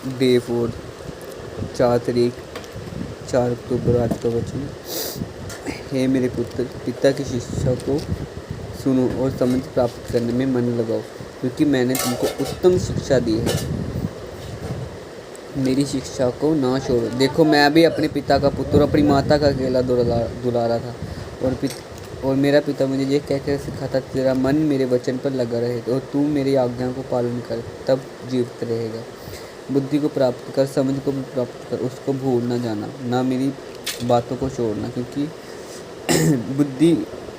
Day 4 4 तारीख 4 अक्टूबर आज का वचन। हे मेरे पुत्र, पिता की शिक्षा को सुनो और समझ प्राप्त करने में मन लगाओ, क्योंकि मैंने तुमको उत्तम शिक्षा दी है। मेरी शिक्षा को ना छोड़ो। देखो, मैं भी अपने पिता का पुत्र, अपनी माता का अकेला दुलारा था, और मेरा पिता मुझे ये कहकर सिखाता, तेरा मन मेरे वचन पर लगा रहे और तू मेरी आज्ञा को पालन कर, तब जीवित रहेगा। बुद्धि को प्राप्त कर, समझ को प्राप्त कर, उसको भूल ना जाना, ना मेरी बातों को छोड़ना, क्योंकि बुद्धि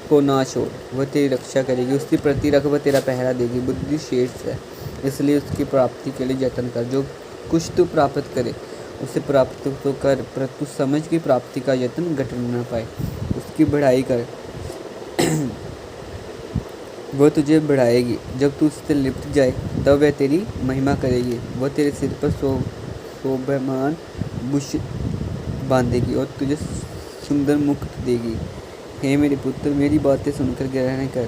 को ना छोड़, वह तेरी रक्षा करेगी। उसके प्रति रख, वह तेरा पहरा देगी। बुद्धि शेष है, इसलिए उसकी प्राप्ति के लिए यत्न कर। जो कुछ तू प्राप्त करे उसे प्राप्त तो कर, परंतु समझ की प्राप्ति का यत्न घट न पाए। उसकी बढ़ाई कर, वह तुझे बढ़ाएगी। जब तू उससे लिपट जाए तब वह तेरी महिमा करेगी। वह तेरे सिर पर शोभायमान बुश बांधेगी और तुझे सुंदर मुकुट देगी। हे मेरे पुत्र, मेरी बातें सुनकर ग्रहण कर,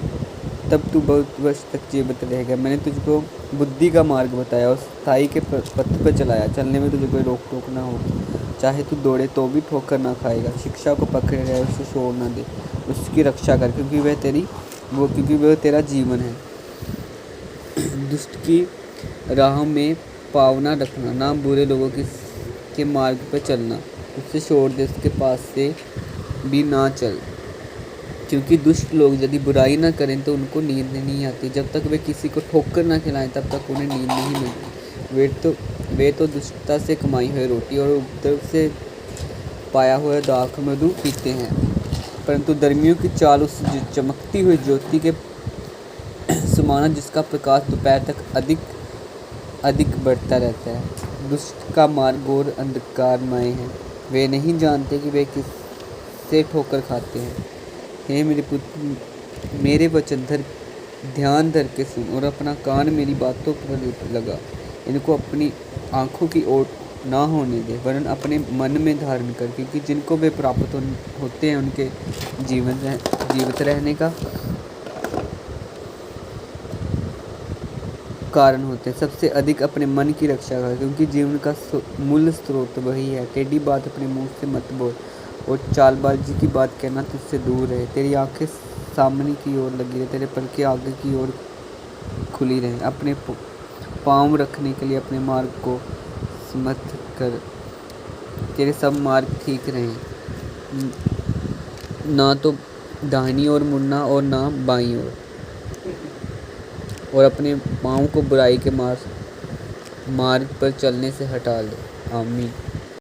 तब तू बहुत वर्ष तक जीवित रहेगा। मैंने तुझको बुद्धि का मार्ग बताया और स्थाई के पथ पर चलाया। चलने में तुझे कोई रोक टोक ना होगी। चाहे तू दौड़े तो भी ठोकर ना खाएगा। शिक्षा को पकड़े रहे, उसे छोड़ ना दे। उसकी रक्षा कर, क्योंकि वह तेरा जीवन है। दुष्ट की राह में पाँव ना रखना, ना बुरे लोगों के मार्ग पर चलना। उससे छोड़ दे, उसके पास से भी ना चल, क्योंकि दुष्ट लोग यदि बुराई ना करें तो उनको नींद नहीं आती। जब तक वे किसी को ठोकर ना खिलाएं तब तक उन्हें नींद नहीं मिलती। वे तो दुष्टता से कमाई हुई रोटी और उपद्रव से पाया हुआ दाख मधु पीते हैं, परंतु धर्मियों की चाल उस चमकती हुई ज्योति के समान, जिसका प्रकाश दोपहर तक अधिक बढ़ता रहता है। दुष्ट का मार्ग और अंधकारमय है, वे नहीं जानते कि वे किससे ठोकर खाते हैं। हे मेरे पुत्र, मेरे वचन ध्यान धर के सुन और अपना कान मेरी बातों पर लगा। इनको अपनी आँखों की ओर ना होने दे, वरन अपने मन में धारण कर, क्योंकि जिनको वे प्राप्त होते हैं उनके जीवित रहने का कारण होते हैं। सबसे अधिक अपने मन की रक्षा कर, क्योंकि जीवन का मूल स्रोत वही है। टेढ़ी बात अपने मुंह से मत बोल, और चालबाजी की बात कहना तुझसे दूर रहे। तेरी आंखें सामने की ओर लगी रहे, तेरे पलकें आगे की ओर खुली रहें। अपने पाँव रखने के लिए अपने मार्ग को समर्थ कर, तेरे सब मार्ग ठीक रहें। ना तो दाहिनी ओर मुड़ना और ना बाईं ओर, और अपने पाँव को बुराई के मार्ग पर चलने से हटा ले। आमीन।